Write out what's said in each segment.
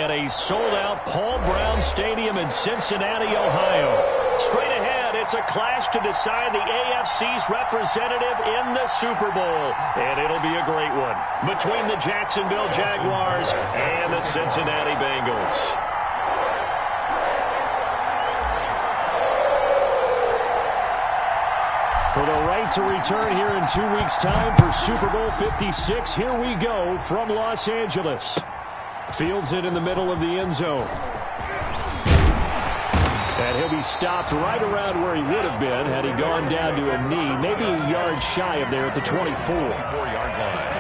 at a sold-out Paul Brown Stadium in Cincinnati, Ohio. Straight ahead, it's a clash to decide the AFC's representative in the Super Bowl. And it'll be a great one between the Jacksonville Jaguars and the Cincinnati Bengals. For the right to return here in 2 weeks' time for Super Bowl 56, here we go from Los Angeles. Fields it in the middle of the end zone. And he'll be stopped right around where he would have been had he gone down to a knee, maybe a yard shy of there at the 24-yard line.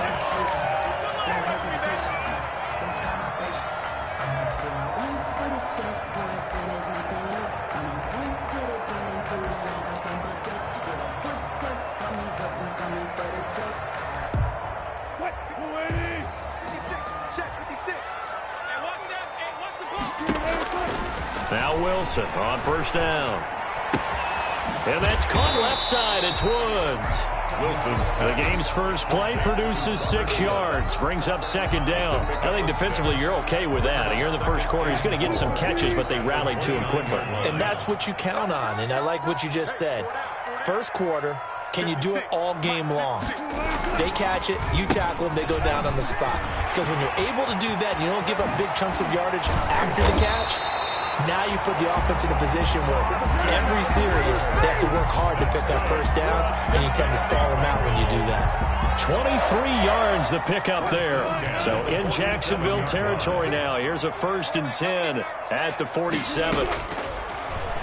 Now Wilson on first down. And that's caught left side. It's Woods. The game's first play produces 6 yards. Brings up second down. I think defensively you're okay with that. Here in the first quarter, he's going to get some catches, but they rallied to him quickly. And that's what you count on. And I like what you just said. First quarter, can you do it all game long? They catch it, you tackle them, they go down on the spot. Because when you're able to do that, and you don't give up big chunks of yardage after the catch, now you put the offense in a position where every series they have to work hard to pick up first downs, and you tend to stall them out when you do that. 23 yards the pickup there. So in Jacksonville territory now. Here's a 1st and 10 at the 47.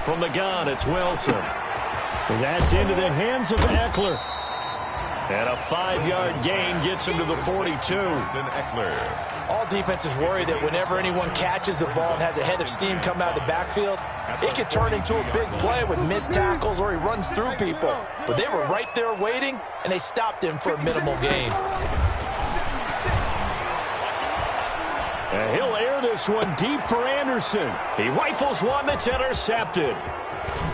From the gun, it's Wilson. And that's into the hands of Eckler. And a 5-yard gain gets him to the 42. All defenses worry that whenever anyone catches the ball and has a head of steam come out of the backfield, it could turn into a big play with missed tackles or he runs through people. But they were right there waiting, and they stopped him for a minimal gain. And he'll air this one deep for Anderson. He rifles one that's intercepted.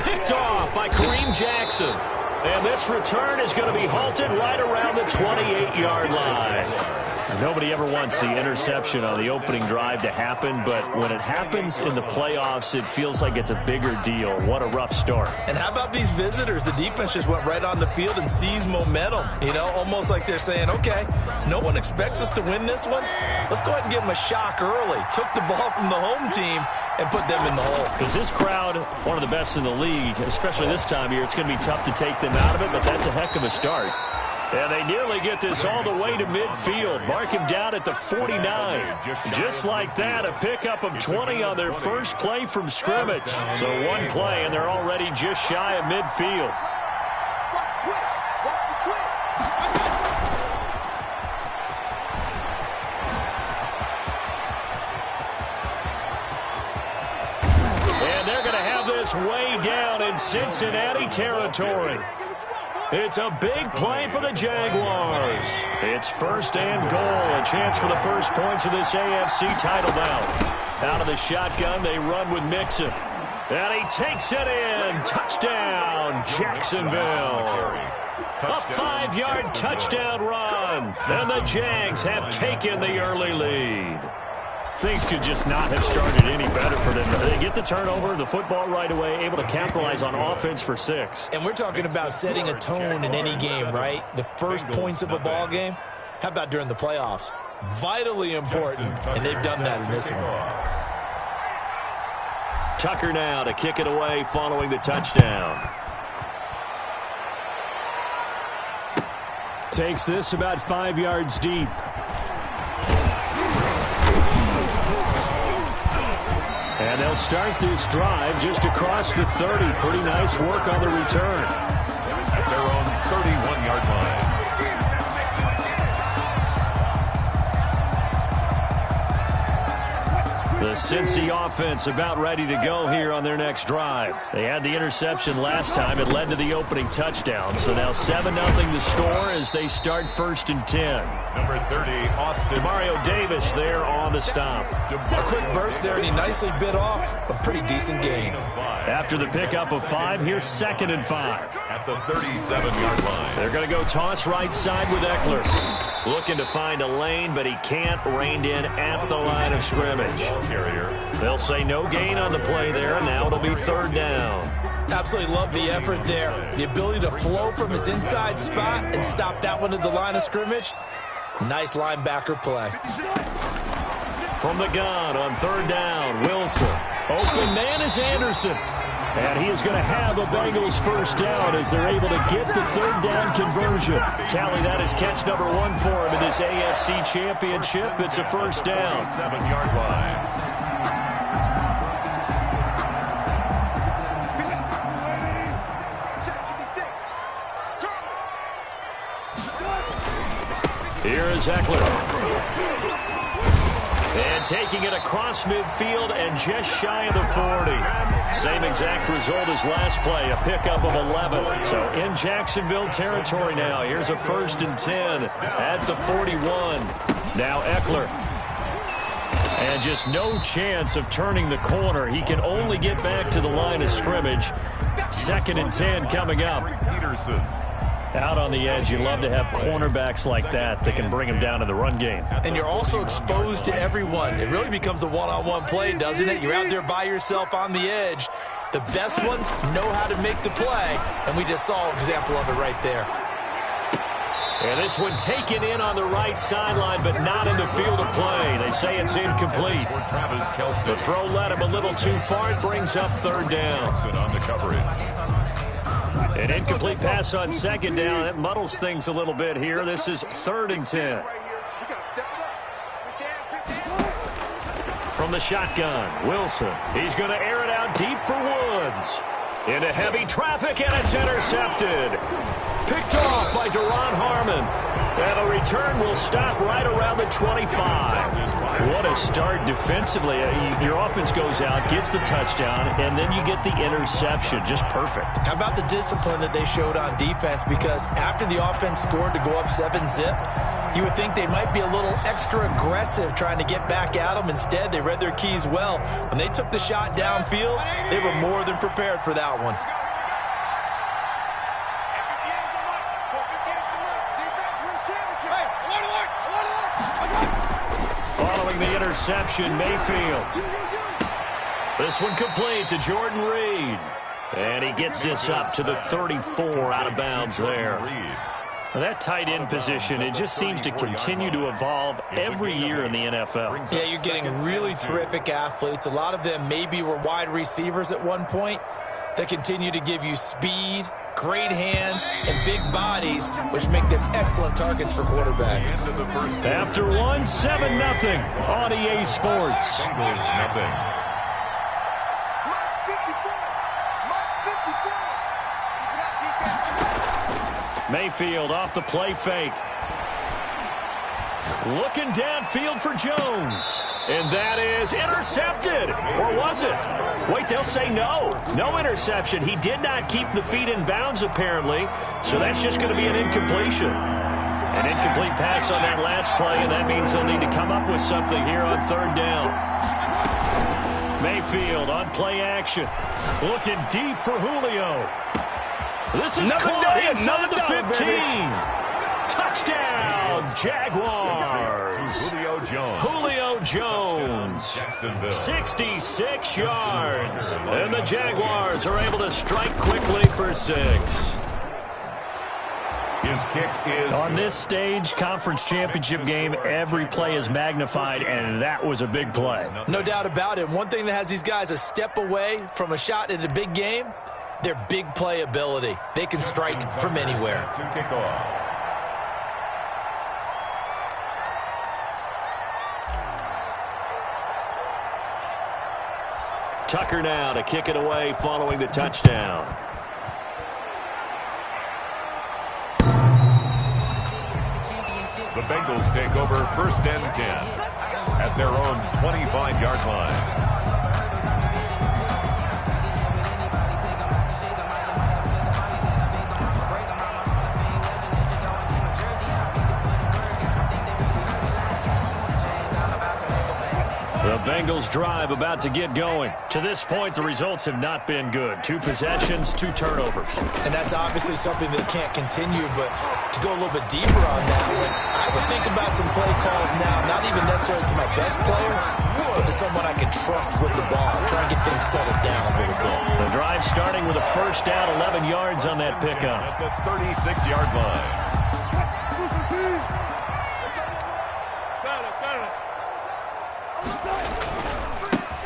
Picked off by Kareem Jackson. And this return is going to be halted right around the 28-yard line. Nobody ever wants the interception on the opening drive to happen, but when it happens in the playoffs, it feels like it's a bigger deal. What a rough start. And how about these visitors? The defense just went right on the field and seized momentum. You know, almost like they're saying, okay, no one expects us to win this one. Let's go ahead and give them a shock early. Took the ball from the home team and put them in the hole. Because this crowd, one of the best in the league, especially this time of year, it's going to be tough to take them out of it, but that's a heck of a start. And they nearly get this all the way to midfield. Mark him down at the 49. Just like that, a pickup of 20 on their first play from scrimmage. So one play, and they're already just shy of midfield. And they're going to have this way down in Cincinnati territory. It's a big play for the Jaguars. It's 1st and goal. A chance for the first points of this AFC title bout. Out of the shotgun, they run with Mixon. And he takes it in. Touchdown, Jacksonville. A 5-yard touchdown run. And the Jags have taken the early lead. Things could just not have started any better for them. They get the turnover, the football right away, able to capitalize on offense for 6. And we're talking about setting a tone in any game, right? The first points of a ball game. How about during the playoffs? Vitally important, and they've done that in this one. Tucker now to kick it away following the touchdown. Takes this about 5 yards deep. And they'll start this drive just across the 30. Pretty nice work on the return. At their own 31-yard line. The Cincy offense about ready to go here on their next drive. They had the interception last time. It led to the opening touchdown. So now 7-0 the score as they start 1st and 10. Number 30, Austin. Demario Davis there on the stop. A quick burst there, and he nicely bit off a pretty decent gain. After the pickup of 5, here's 2nd and 5. At the 37-yard line. They're going to go toss right side with Eckler. Looking to find a lane, but he can't. Reined in at the line of scrimmage. They'll say no gain on the play there. Now it'll be third down. Absolutely love the effort there. The ability to flow from his inside spot and stop that one at the line of scrimmage. Nice linebacker play. From the gun on third down, Wilson. Open man is Anderson. And he is going to have a Bengals first down as they're able to get the third down conversion. Tally, that is catch number 1 for him in this AFC Championship. It's a first down. 7-yard line. Here is Eckler. And taking it across midfield and just shy of the 40. Same exact result as last play, a pickup of 11. So in Jacksonville territory now. Here's a 1st and 10 at the 41. Now Eckler. And just no chance of turning the corner. He can only get back to the line of scrimmage. 2nd and 10 coming up. Peterson. Out on the edge, you love to have cornerbacks like that can bring him down in the run game. And you're also exposed to everyone. It really becomes a one-on-one play, doesn't it? You're out there by yourself on the edge. The best ones know how to make the play, and we just saw an example of it right there. And this one taken in on the right sideline, but not in the field of play. They say it's incomplete. The throw led him a little too far. It brings up third down. On the coverage. An incomplete pass on second down. That muddles things a little bit here. This is 3rd and 10. From the shotgun, Wilson. He's going to air it out deep for Woods. Into heavy traffic, and it's intercepted. Picked off by Duron Harmon. And a return will stop right around the 25. What a start defensively. Your offense goes out, gets the touchdown, and then you get the interception. Just perfect. How about the discipline that they showed on defense? Because after the offense scored to go up 7-zip, you would think they might be a little extra aggressive trying to get back at them. Instead, they read their keys well. When they took the shot downfield, they were more than prepared for that one. Following the interception, Mayfield. This one complete to Jordan Reed. And he gets this up to the 34 out of bounds there. That tight end position, it just seems to continue to evolve every year in the NFL. Yeah, you're getting really terrific athletes. A lot of them maybe were wide receivers at one point that continue to give you speed, great hands, and big bodies, which make them excellent targets for quarterbacks. After one, 7-0 on EA Sports. Mayfield off the play fake. Looking downfield for Jones. And that is intercepted. Or was it? Wait, they'll say no. No interception. He did not keep the feet in bounds, apparently. So that's just going to be an incompletion. An incomplete pass on that last play, and that means they'll need to come up with something here on third down. Mayfield on play action. Looking deep for Julio. This is caught inside the 15. Touchdown, Jaguars. Julio Jones. 66 yards. And the Jaguars are able to strike quickly for 6. His kick is on this stage, conference championship game, every play is magnified, and that was a big play. No doubt about it. One thing that has these guys a step away from a shot at a big game, their big play ability. They can strike from anywhere. Tucker now to kick it away following the touchdown. The Bengals take over 1st and 10 at their own 25-yard line. The Bengals drive about to get going. To this point, the results have not been good. 2 possessions, 2 turnovers. And that's obviously something that can't continue, but to go a little bit deeper on that one, I would think about some play calls now, not even necessarily to my best player, but to someone I can trust with the ball. Try and get things settled down a little bit. The drive starting with a first down, 11 yards on that pickup. At the 36-yard line.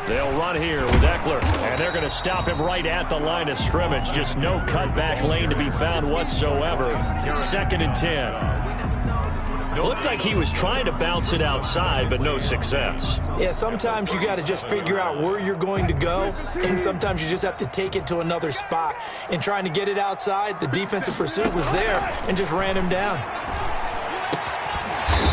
They'll run here with Eckler, and they're going to stop him right at the line of scrimmage. Just no cutback lane to be found whatsoever. 2nd and 10. Looked like he was trying to bounce it outside, but no success. Yeah, sometimes you got to just figure out where you're going to go, and sometimes you just have to take it to another spot. In trying to get it outside, the defensive pursuit was there and just ran him down.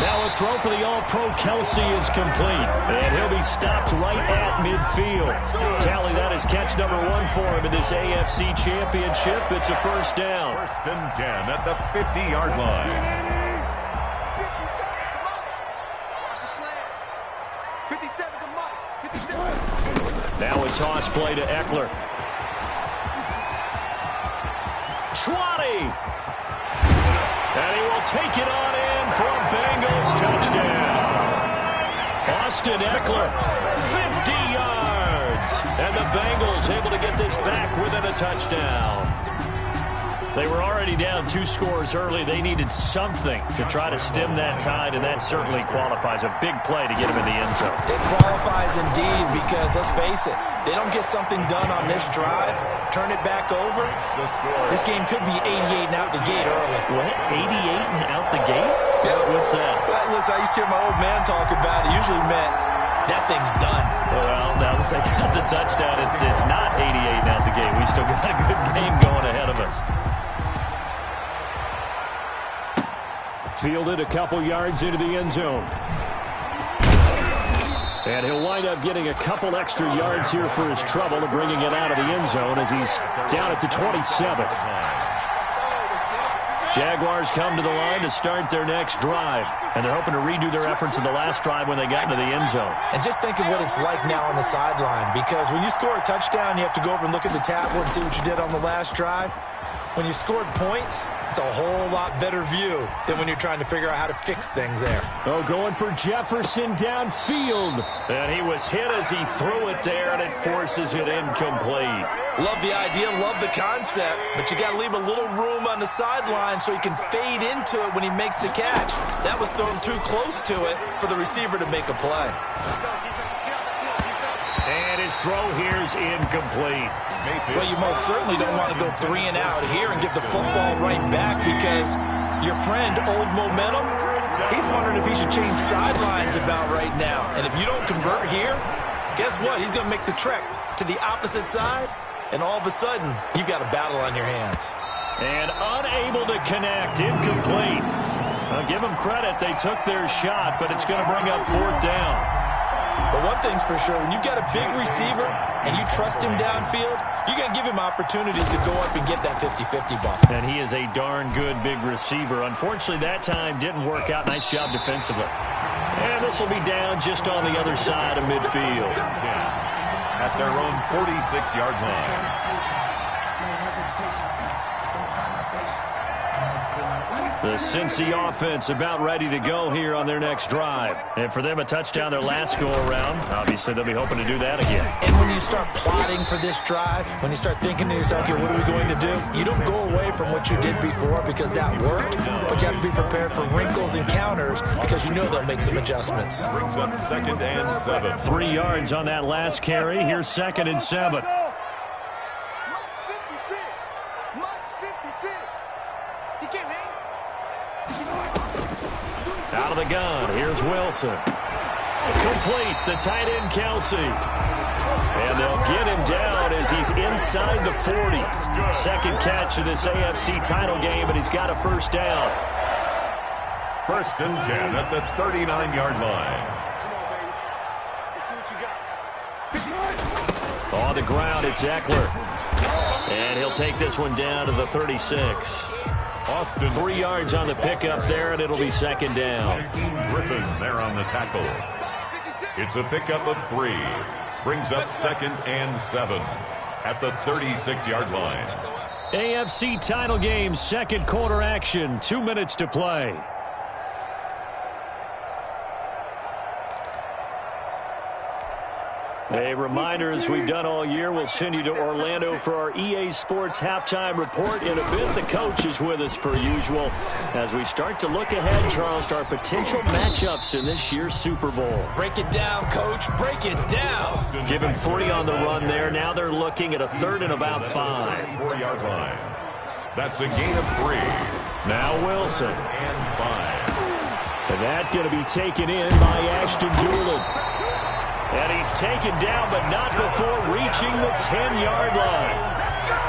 Now a throw for the All-Pro Kelsey is complete, and he'll be stopped right at midfield. Tally, that is catch number 1 for him in this AFC Championship. It's a first down. 1st and 10 at the 50-yard line. Now a toss play to Eckler. 20. And he will take it on in for a Bengals touchdown. Austin Eckler, 50 yards. And the Bengals able to get this back within a touchdown. They were already down 2 scores early. They needed something to try to stem that tide, and that certainly qualifies. A big play to get him in the end zone. It qualifies indeed because, let's face it, they don't get something done on this drive, turn it back over, this game could be 88 and out the gate early. What? 88 and out the gate? Yeah. What's that? Well, listen, I used to hear my old man talk about it. Usually meant that thing's done. Well, now that they got the touchdown, it's not 88 and out the gate. We still got a good game going ahead of us. Fielded a couple yards into the end zone. And he'll wind up getting a couple extra yards here for his trouble and bringing it out of the end zone as he's down at the 27. Jaguars come to the line to start their next drive. And they're hoping to redo their efforts in the last drive when they got into the end zone. And just think of what it's like now on the sideline, because when you score a touchdown, you have to go over and look at the tablet and see what you did on the last drive. When you scored points, it's a whole lot better view than when you're trying to figure out how to fix things there. Oh, going for Jefferson downfield. And he was hit as he threw it there, and it forces it incomplete. Love the idea, love the concept, but you got to leave a little room on the sideline so he can fade into it when he makes the catch. That was thrown too close to it for the receiver to make a play. And his throw here is incomplete. Well, you most certainly don't want to go 3 and out here and give the football right back, because your friend, Old Momentum, he's wondering if he should change sidelines about right now. And if you don't convert here, guess what? He's going to make the trek to the opposite side, and all of a sudden, you've got a battle on your hands. And unable to connect, incomplete. I'll give them credit. They took their shot, but it's going to bring up 4th down. But one thing's for sure, when you've got a big receiver and you trust him downfield, you're going to give him opportunities to go up and get that 50-50 ball. And he is a darn good big receiver. Unfortunately, that time didn't work out. Nice job defensively. And this will be down just on the other side of midfield. At their own 46-yard line. The Cincy offense about ready to go here on their next drive. And for them, a touchdown their last go-around. Obviously, they'll be hoping to do that again. And when you start plotting for this drive, when you start thinking to yourself, okay, what are we going to do? You don't go away from what you did before because that worked, but you have to be prepared for wrinkles and counters because you know they'll make some adjustments. Brings up 2nd and 7. 3 yards on that last carry. Here's 2nd and 7. Out of the gun, here's Wilson. Complete, the tight end Kelsey. And they'll get him down as he's inside the 40. 2nd catch of this AFC title game, and he's got a first down. 1st and 10 at the 39-yard line. On the ground, it's Eckler. And he'll take this one down to the 36. Austin. 3 yards on the pickup there, and it'll be 2nd down. Griffin there on the tackle. It's a pickup of 3. Brings up 2nd and 7 at the 36-yard line. AFC title game, second quarter action, 2 minutes to play. A reminder, as we've done all year, we'll send you to Orlando for our EA Sports halftime report. In a bit, the coach is with us per usual as we start to look ahead, Charles, to our potential matchups in this year's Super Bowl. Break it down, Coach. Break it down. Give him 3 on the run there. Now they're looking at a 3rd and about 5. 4-yard line. That's a gain of 3. Now Wilson. And 5. And that going to be taken in by Ashton Dulin. And he's taken down, but not before reaching the 10-yard line.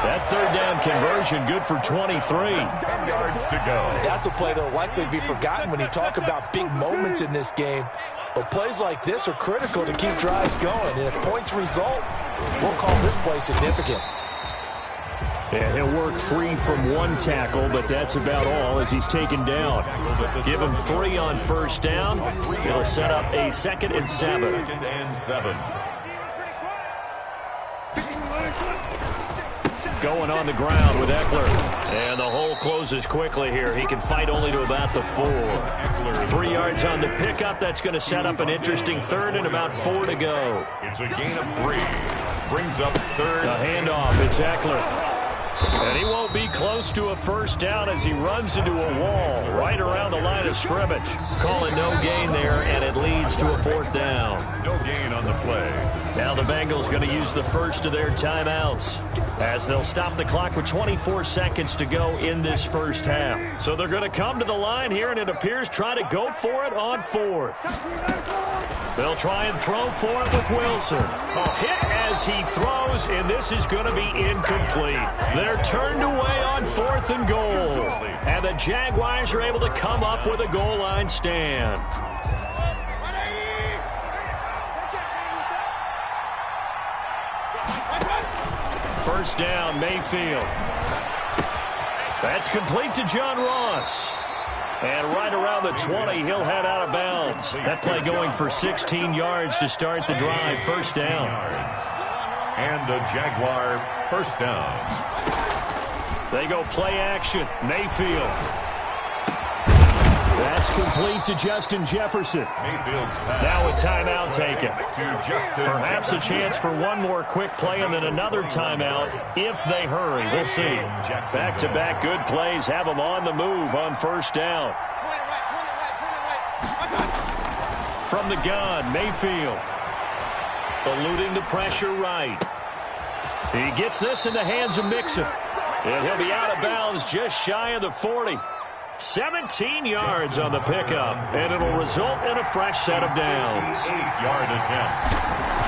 That 3rd down conversion good for 23. 10 yards to go. That's a play that will likely be forgotten when you talk about big moments in this game. But plays like this are critical to keep drives going. And if points result, we'll call this play significant. Yeah, he'll work free from 1 tackle, but that's about all as he's taken down. Give him 3 on 1st down. It'll set up a 2nd and 7. 2nd and 7. Going on the ground with Eckler. And the hole closes quickly here. He can fight only to about the 4. 3 yards on the pickup. That's going to set up an interesting 3rd and about 4 to go. It's a gain of 3. Brings up 3rd. The handoff. It's Eckler. And he won't be close to a 1st down as he runs into a wall right around the line of scrimmage. Calling no gain there, and it leads to a 4th down. No gain on the play. Now the Bengals going to use the first of their timeouts as they'll stop the clock with 24 seconds to go in this first half. So they're going to come to the line here, and it appears try to go for it on 4th. They'll try and throw for it with Wilson. A hit as he throws, and this is going to be incomplete. They're turned away on 4th and goal. And the Jaguars are able to come up with a goal line stand. First down, Mayfield. That's complete to John Ross. And right around the 20, he'll head out of bounds. That play going for 16 yards to start the drive. First down. And a Jaguar first down. They go play action. Mayfield. That's complete to Justin Jefferson. Mayfield's pass. Now a timeout taken. To Justin Perhaps a Jefferson. chance for one more quick play and then another timeout if they hurry. We'll see. Back-to-back good plays have them on the move on first down. From the gun, Mayfield. Eluding the pressure right. He gets this in the hands of Mixon. And he'll be out of bounds just shy of the 40. 17 yards on the pickup, and it'll result in a fresh set of downs. 8-yard attempt.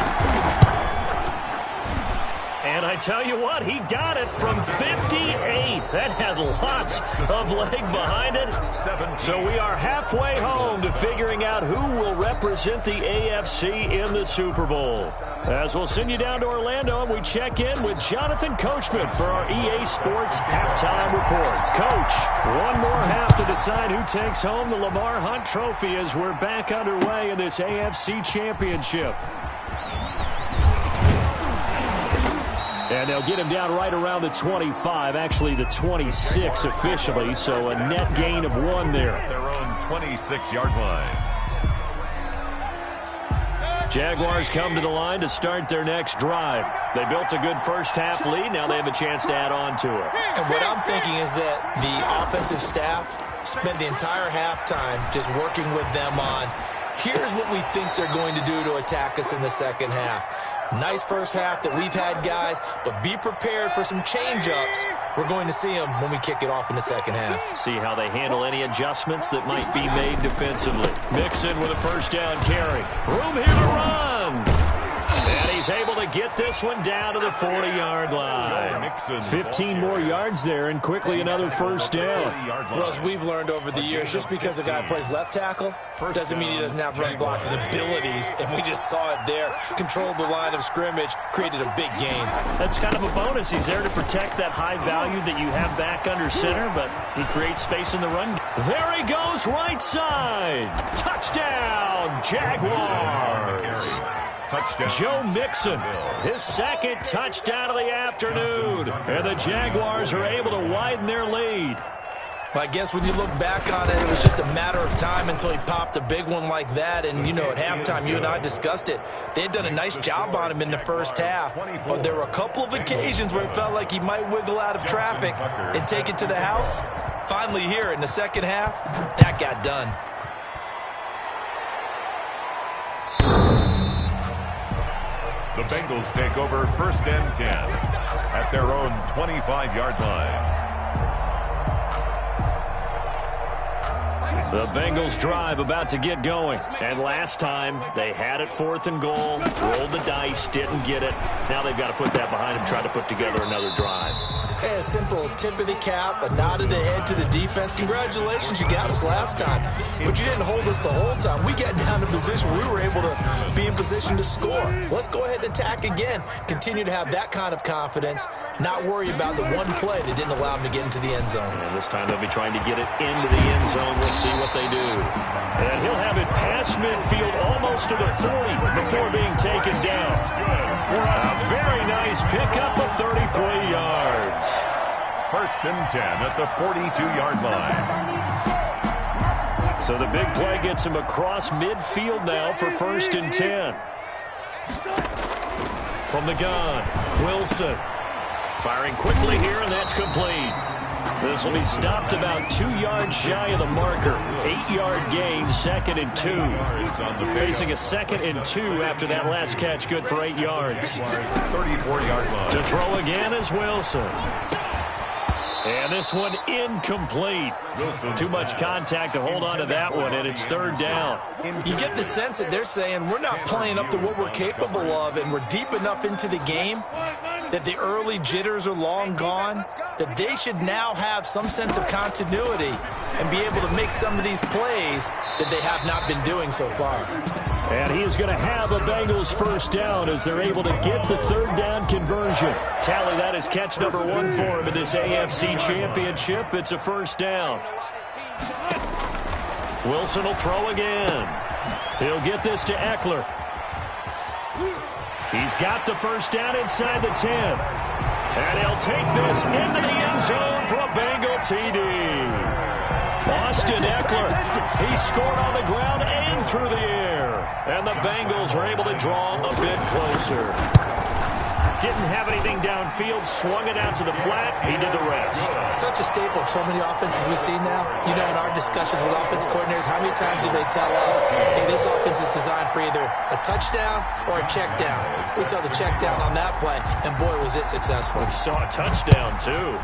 And I tell you what, he got it from 58. That had lots of leg behind it. So we are halfway home to figuring out who will represent the AFC in the Super Bowl. As we'll send you down to Orlando, and we check in with Jonathan Coachman for our EA Sports halftime report. Coach, one more half to decide who takes home the Lamar Hunt Trophy as we're back underway in this AFC Championship. And they'll get him down right around the 25, actually the 26 officially, so a net gain of 1 there. Their own 26-yard line. Jaguars come to the line to start their next drive. They built a good first-half lead. Now they have a chance to add on to it. And what I'm thinking is that the offensive staff spent the entire halftime just working with them on, here's what we think they're going to do to attack us in the second half. Nice first half that we've had, guys, but be prepared for some change-ups. We're going to see them when we kick it off in the second half. See how they handle any adjustments that might be made defensively. Mixon with a first down carry. Room here to run. And he's able to get this one down to the 40-yard line. 15 more yards there, and quickly another first down. Well, as we've learned over the years, just because a guy plays left tackle doesn't mean he doesn't have run blocking abilities, and we just saw it there. Controlled the line of scrimmage, created a big gain. That's kind of a bonus. He's there to protect that high value that you have back under center, but he creates space in the run. There he goes, right side. Touchdown, Jaguars. Touchdown. Joe Mixon, his second touchdown of the afternoon. And the Jaguars are able to widen their lead. Well, I guess when you look back on it, it was just a matter of time until he popped a big one like that. And, you know, at halftime, you and I discussed it. They had done a nice job on him in the first half. But there were a couple of occasions where it felt like he might wiggle out of traffic and take it to the house. Finally here in the second half, that got done. The Bengals take over 1st and 10 at their own 25-yard line. The Bengals drive about to get going. And last time, they had it 4th and goal, rolled the dice, didn't get it. Now they've got to put that behind them, try to put together another drive. Hey, a simple tip of the cap, a nod of the head to the defense. Congratulations, you got us last time. But you didn't hold us the whole time. We got down to position where we were able to be in position to score. Let's go ahead and attack again. Continue to have that kind of confidence, not worry about the one play that didn't allow them to get into the end zone. And this time they'll be trying to get it into the end zone. We'll see what they do. And he'll have it past midfield almost to the 40 before being taken down. A very nice pickup of 33 yards. 1st and 10 at the 42-yard line. So the big play gets him across midfield now for 1st and 10. From the gun, Wilson. Firing quickly here, and that's complete. This will be stopped about 2 yards shy of the marker. 8-yard gain, 2nd and 2. Facing a 2nd and 2 after that last catch, good for 8 yards. 34-yard line. To throw again is Wilson. And this one incomplete. Too much contact to hold on to that one, and it's 3rd down. You get the sense that they're saying we're not playing up to what we're capable of, and we're deep enough into the game that the early jitters are long gone, that they should now have some sense of continuity and be able to make some of these plays that they have not been doing so far. And he is going to have a Bengals 1st down as they're able to get the 3rd down conversion. Tally, that is catch number 1 for him in this AFC Championship. It's a 1st down. Wilson will throw again. He'll get this to Eckler. He's got the 1st down inside the 10. And he'll take this into the end zone for a Bengal TD. Austin Eckler, he scored on the ground and through the air. And the Bengals are able to draw a bit closer. Didn't have anything downfield, swung it out to the flat, he did the rest. Such a staple of so many offenses we see now. You know, in our discussions with offense coordinators, how many times do they tell us, hey, this offense is designed for either a touchdown or a check down. We saw the check down on that play, and boy, was it successful. We saw a touchdown, too.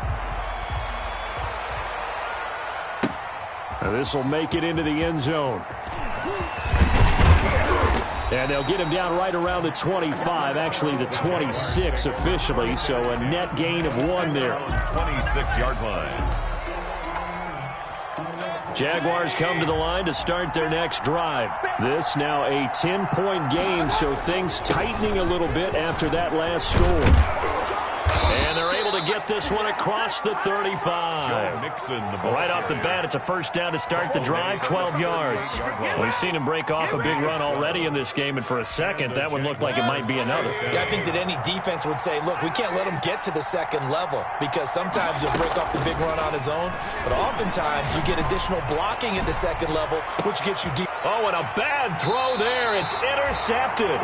This will make it into the end zone. And they'll get him down right around the 25, actually the 26 officially, so a net gain of 1 there. 26-yard line. Jaguars come to the line to start their next drive. This now a 10-point game, so things tightening a little bit after that last score. And they're able to get this one across the 35. Right off the bat, it's a 1st down to start the drive, 12 yards. We've seen him break off a big run already in this game, and for a second, that one looked like it might be another. Yeah, I think that any defense would say, look, we can't let him get to the 2nd level, because sometimes he'll break off the big run on his own, but oftentimes you get additional blocking at the 2nd level, which gets you deep. Oh, and a bad throw there. It's intercepted.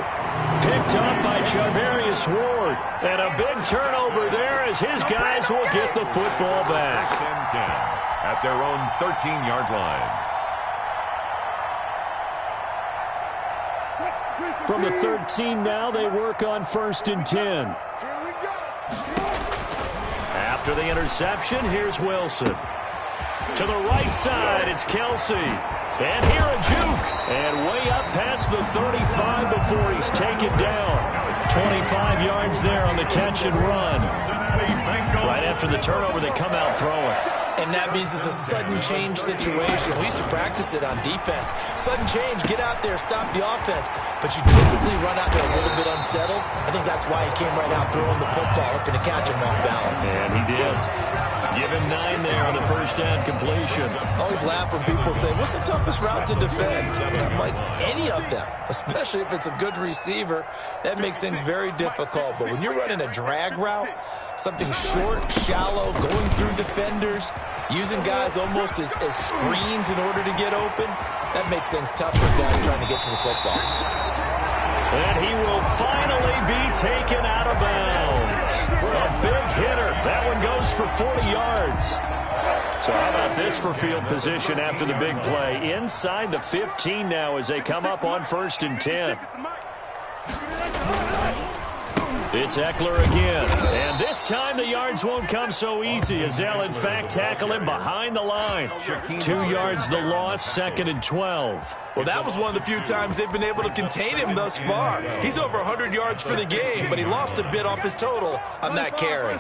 Picked up by Javarius Ward. And a big turnover there as his guys will get the football back. 10 at their own 13-yard line. From the 13 now, they work on 1st and 10. After the interception, here's Wilson. To the right side, it's Kelsey. And here a juke. And way up past the 35 before he's taken down. 25 yards there on the catch and run. Right after the turnover, they come out throwing. And that means it's a sudden change situation. We used to practice it on defense. Sudden change, get out there, stop the offense. But you typically run out there a little bit unsettled. I think that's why he came right out throwing the football, hoping to catch him off balance. And he did. Give him 9 there on the first down completion. I always laugh when people say, what's the toughest route to defend? And I'm like, any of them, especially if it's a good receiver. That makes things very difficult. But when you're running a drag route, something short, shallow, going through defenders, using guys almost as screens in order to get open, that makes things tough for guys trying to get to the football. And he will finally be taken out of bounds. A big hitter. That one goes for 40 yards. So how about this for field position after the big play? Inside the 15 now as they come up on 1st and 10. It's Eckler again. And this time the yards won't come so easy as they'll, in fact, tackle him behind the line. 2 yards the loss, 2nd and 12. Well, that was one of the few times they've been able to contain him thus far. He's over 100 yards for the game, but he lost a bit off his total on that carry.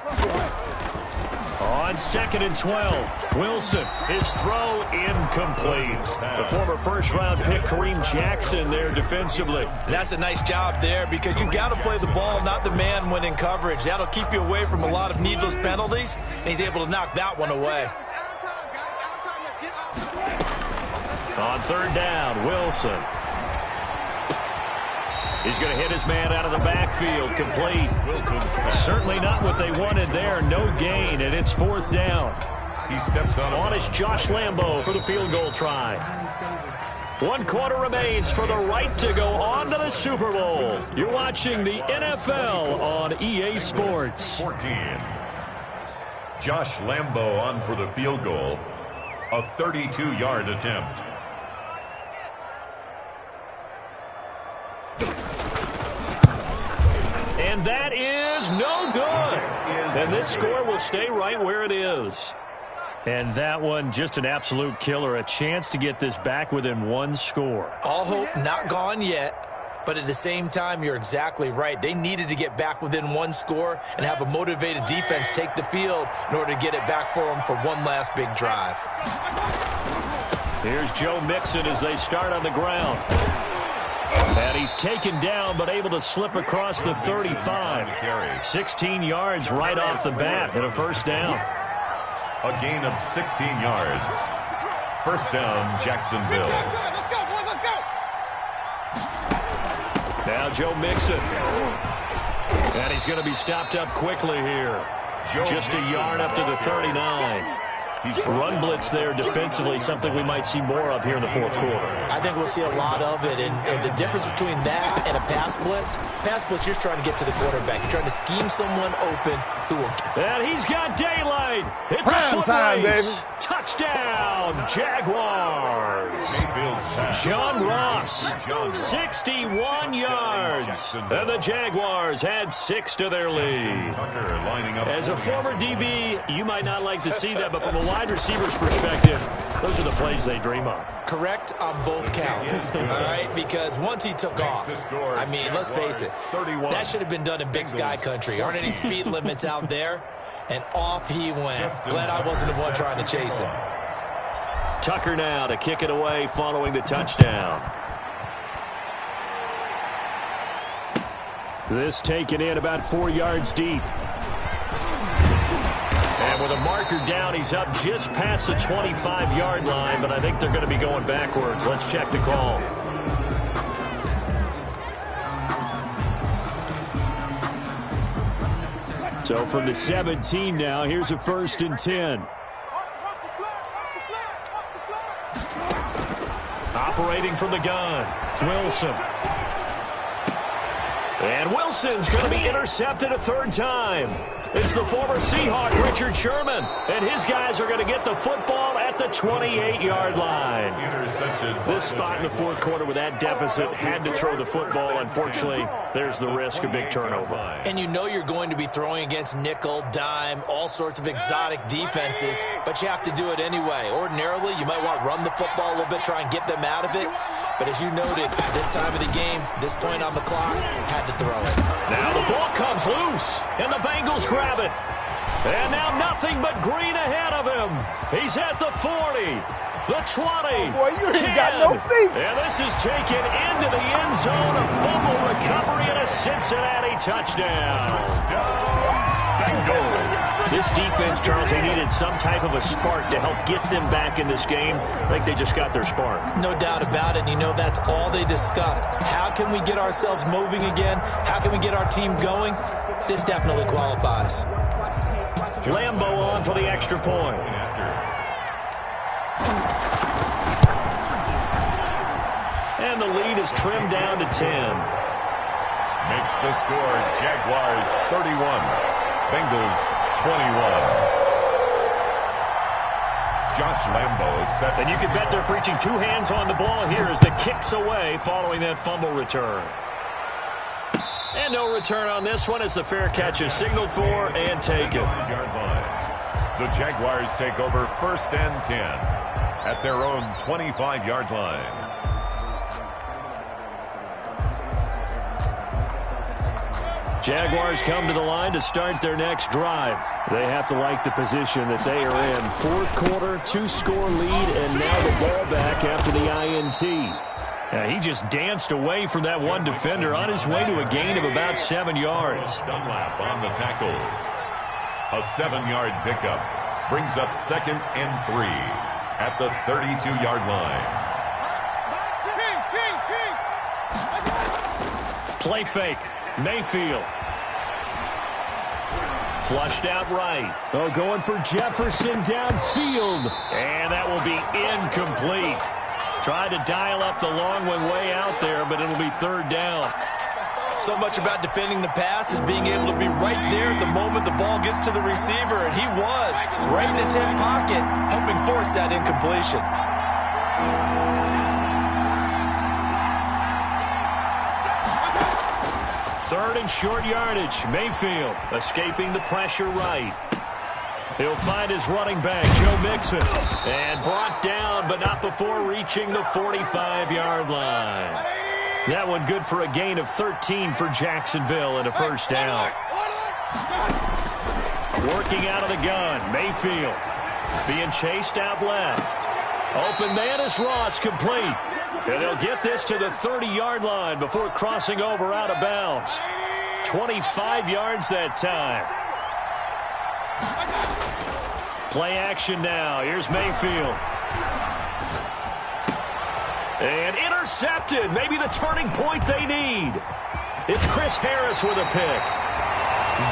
On 2nd and 12, Wilson, his throw incomplete. The former first-round pick Kareem Jackson there defensively. And that's a nice job there because you've got to play the ball, not the man when in coverage. That'll keep you away from a lot of needless penalties, and he's able to knock that one away. On 3rd down, Wilson. He's going to hit his man out of the backfield, complete. Certainly not what they wanted there. No gain, and it's 4th down. He steps on is Josh Lambo for the field goal try. 1 quarter remains for the right to go on to the Super Bowl. You're watching the NFL on EA Sports. 14. Josh Lambo on for the field goal. A 32-yard attempt. And that is no good. And this score will stay right where it is. And that one, just an absolute killer. A chance to get this back within 1 score. All hope not gone yet, but at the same time, you're exactly right. They needed to get back within 1 score and have a motivated defense take the field in order to get it back for them for one last big drive. Here's Joe Mixon as they start on the ground. And he's taken down, but able to slip across the 35. 16 yards right off the bat and a 1st down. A gain of 16 yards. 1st down, Jacksonville. Now Joe Mixon. And he's going to be stopped up quickly here. Just a yard up to the 39. Run blitz there defensively, something we might see more of here in the 4th quarter. I think we'll see a lot of it, and the difference between that and a pass blitz, you're trying to get to the quarterback. You're trying to scheme someone open who will... And he's got daylight. It's prime a foot time, race. baby. Touchdown, Jaguars. John Ross, 61 yards. And the Jaguars had 6 to their lead. As a former DB, you might not like to see that, but from a wide receiver's perspective, those are the plays they dream of. Correct on both counts, all right? Because once he took off, I mean, let's face it, that should have been done in Big Sky country. Aren't any speed limits out there? And off he went. Glad I wasn't the one trying to chase him. Tucker now to kick it away following the touchdown. This taken in about 4 yards deep. And with a marker down, he's up just past the 25-yard line, but I think they're going to be going backwards. Let's check the call. So from the 17 now, here's a 1st and 10. Operating from the gun, Wilson. And Wilson's going to be intercepted a 3rd time. It's the former Seahawk, Richard Sherman. And his guys are going to get the football at the 28-yard line. This spot in the 4th quarter with that deficit had to throw the football. Unfortunately, there's the risk of big turnover. And you know you're going to be throwing against nickel, dime, all sorts of exotic defenses, but you have to do it anyway. Ordinarily, you might want to run the football a little bit, try and get them out of it. But as you noted, this time of the game, this point on the clock, had to throw it. Now the ball comes loose, and the Bengals grab it. And now nothing but green ahead of him. He's at the 40, the 20, oh boy, you ain't 10. got no feet. And this is taken into the end zone. A fumble recovery and a Cincinnati touchdown. Bengals. This defense, Charles, they needed some type of a spark to help get them back in this game. I think they just got their spark. No doubt about it. And you know, that's all they discussed. How can we get ourselves moving again? How can we get our team going? This definitely qualifies. Lambo on for the extra point. And the lead is trimmed down to 10. Makes the score Jaguars 31, Bengals 21. Josh Lambo is set. And you can bet they're preaching two hands on the ball here as the kick's away following that fumble return. And no return on this one as the fair catch is signaled for and taken. The Jaguars take over 1st and 10 at their own 25-yard line. Jaguars come to the line to start their next drive. They have to like the position that they are in. 4th quarter, 2-score lead, and now the ball back after the INT. He just danced away from that one defender on his way to a gain of about 7 yards. Dunlap on the tackle. A 7-yard pickup brings up 2nd and 3 at the 32-yard line. Play fake. Mayfield. Flushed out right. Oh, going for Jefferson downfield. And that will be incomplete. Tried to dial up the long one way out there, but it'll be 3rd down. So much about defending the pass is being able to be right there at the moment the ball gets to the receiver, and he was right in his hip pocket, helping force that incompletion. 3rd and short yardage. Mayfield escaping the pressure right. He'll find his running back, Joe Mixon. And brought down, but not before reaching the 45-yard line. That one good for a gain of 13 for Jacksonville and a 1st down. Working out of the gun, Mayfield. Being chased out left. Open man is Ross, complete. And they'll get this to the 30-yard line before crossing over out of bounds. 25 yards that time. Play action now. Here's Mayfield. And intercepted. Maybe the turning point they need. It's Chris Harris with a pick.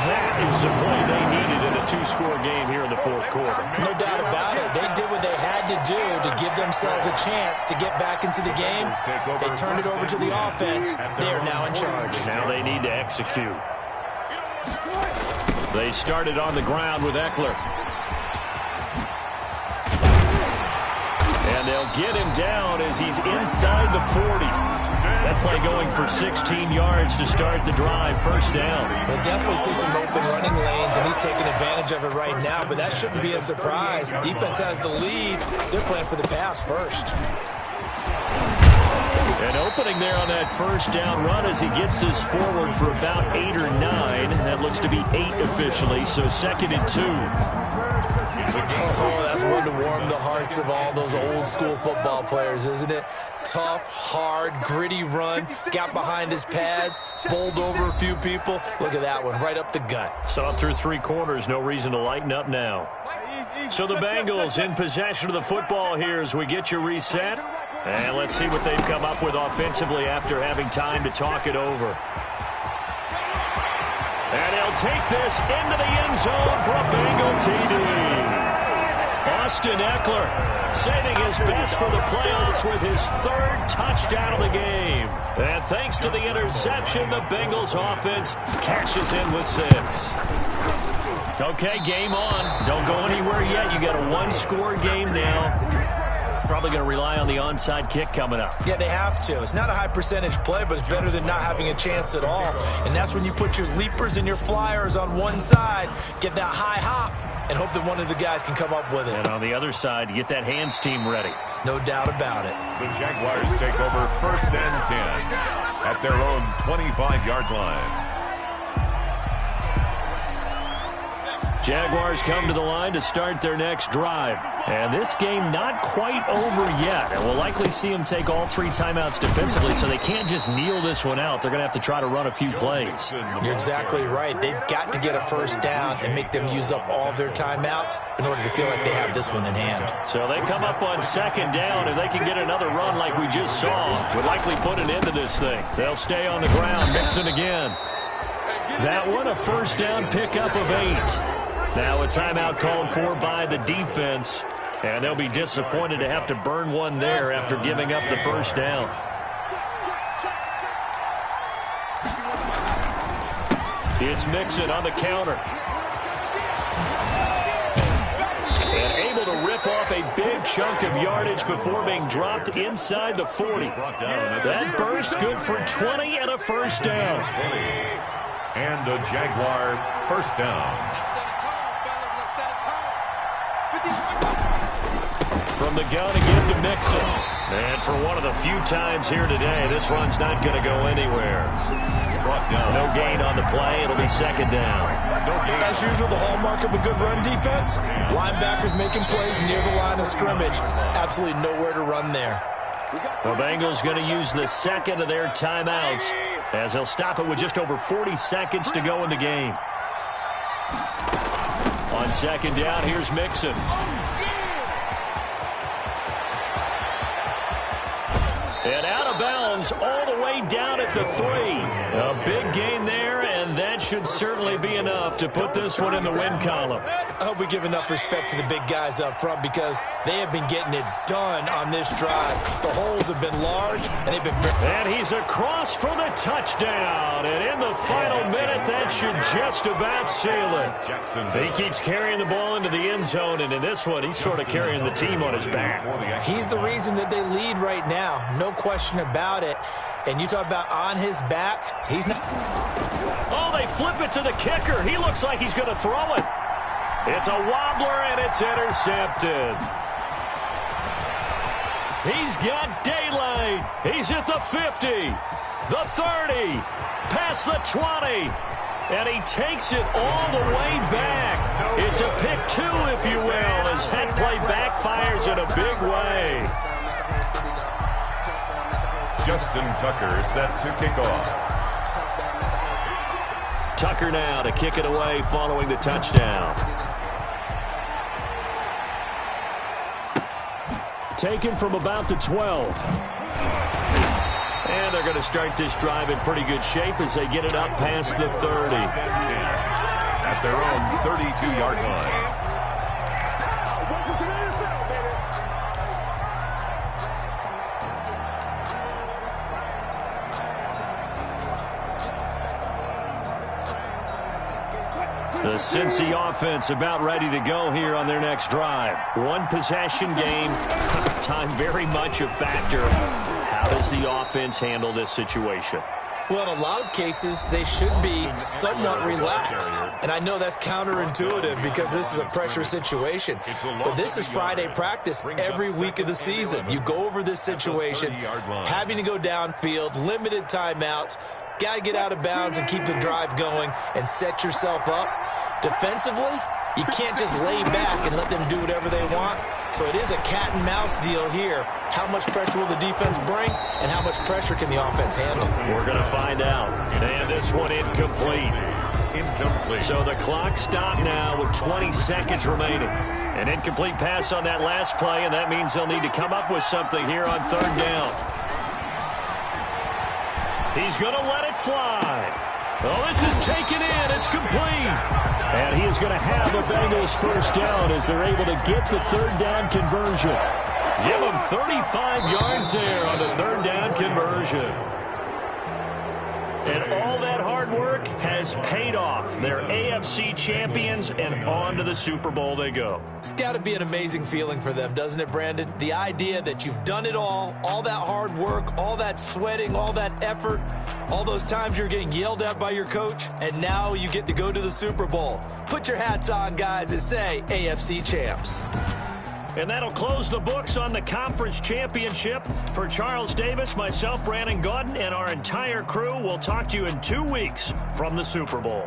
That is the play they needed in a 2-score game here in the 4th quarter. No doubt about it. They did what they had to do to give themselves a chance to get back into the game. They turned it over to the offense. They are now in charge. Now they need to execute. They started on the ground with Eckler. And they'll get him down as he's inside the 40. That play going for 16 yards to start the drive. 1st down. We'll definitely see some open running lanes, and he's taking advantage of it right now, but that shouldn't be a surprise. Defense has the lead. They're playing for the pass first. And opening there on that 1st down run as he gets this forward for about 8 or 9. That looks to be 8 officially, so 2nd and 2. Oh, that's one to warm the hearts of all those old-school football players, isn't it? Tough, hard, gritty run. Got behind his pads, bowled over a few people. Look at that one, right up the gut. Saw through 3 quarters, no reason to lighten up now. So the Bengals in possession of the football here as we get you reset. And let's see what they've come up with offensively after having time to talk it over. And he'll take this into the end zone for a Bengal TD. Austin Eckler saving his best for the playoffs with his 3rd touchdown of the game. And thanks to the interception, the Bengals offense cashes in with 6. Okay, game on. Don't go anywhere yet. You got a 1-score game now. Probably going to rely on the onside kick coming up. Yeah, they have to. It's not a high percentage play, but it's better than not having a chance at all. And that's when you put your leapers and your flyers on one side, get that high hop, and hope that one of the guys can come up with it. And on the other side, get that hands team ready. No doubt about it. The Jaguars take over 1st and 10 at their own 25-yard line. Jaguars come to the line to start their next drive. And this game not quite over yet. And we'll likely see them take all 3 timeouts defensively, so they can't just kneel this one out. They're going to have to try to run a few plays. You're exactly right. They've got to get a first down and make them use up all their timeouts in order to feel like they have this one in hand. So they come up on second down. If they can get another run like we just saw, would likely put an end to this thing. They'll stay on the ground, Mixon again. That one, a first down pickup of 8. Now a timeout called for by the defense, and they'll be disappointed to have to burn one there after giving up the first down. It's Mixon on the counter. And able to rip off a big chunk of yardage before being dropped inside the 40. That burst good for 20 and a first down. And a Jaguar first down. From the gun again to Mixon. And for one of the few times here today, this run's not going to go anywhere. No gain on the play. It'll be second down. As usual, the hallmark of a good run defense, linebackers making plays near the line of scrimmage. Absolutely nowhere to run there. The Bengals going to use the second of their timeouts as they'll stop it with just over 40 seconds to go in the game. On second down, here's Mixon. And out of bounds all the way down at the 3. A big gain there, and that should certainly be enough to put this one in the win column. I hope we give enough respect to the big guys up front because they have been getting it done on this drive. The holes have been large, and they've been... And he's across for the touchdown. And in the final minute, that should just about seal it. He keeps carrying the ball into the end zone, and in this one, he's sort of carrying the team on his back. He's the reason that they lead right now. No question about it. And you talk about on his back, he's not... Oh, they flip it to the kicker. He looks like he's going to throw it. It's a wobbler, and it's intercepted. He's got daylight. He's at the 50, the 30, past the 20, and he takes it all the way back. It's a pick 2, if you will, as that play backfires in a big way. Justin Tucker set to kick off. Tucker now to kick it away following the touchdown. Taken from about the 12. And they're going to start this drive in pretty good shape as they get it up past the 30. At their own 32-yard line. The Cincy offense about ready to go here on their next drive. One possession game. Time very much a factor. How does the offense handle this situation? Well, in a lot of cases, they should be somewhat relaxed. And I know that's counterintuitive because this is a pressure situation. But this is Friday practice every week of the season. You go over this situation, having to go downfield, limited timeouts, got to get out of bounds and keep the drive going and set yourself up. Defensively, you can't just lay back and let them do whatever they want. So it is a cat and mouse deal here. How much pressure will the defense bring, and how much pressure can the offense handle? We're going to find out. And this one incomplete. So the clock stopped now with 20 seconds remaining. An incomplete pass on that last play, and that means they'll need to come up with something here on third down. He's going to let it fly. Oh, this is taken in. It's complete. And he is going to have the Bengals first down as they're able to get the third down conversion. Give them 35 yards there on the third down conversion. And all that hard work has paid off. They're AFC champions, and on to the Super Bowl they go. It's got to be an amazing feeling for them, doesn't it, Brandon? The idea that you've done it all that hard work, all that sweating, all that effort, all those times you're getting yelled at by your coach, and now you get to go to the Super Bowl. Put your hats on, guys, and say AFC champs. And that'll close the books on the conference championship. For Charles Davis, myself, Brandon Gaudin, and our entire crew, we'll talk to you in 2 weeks from the Super Bowl.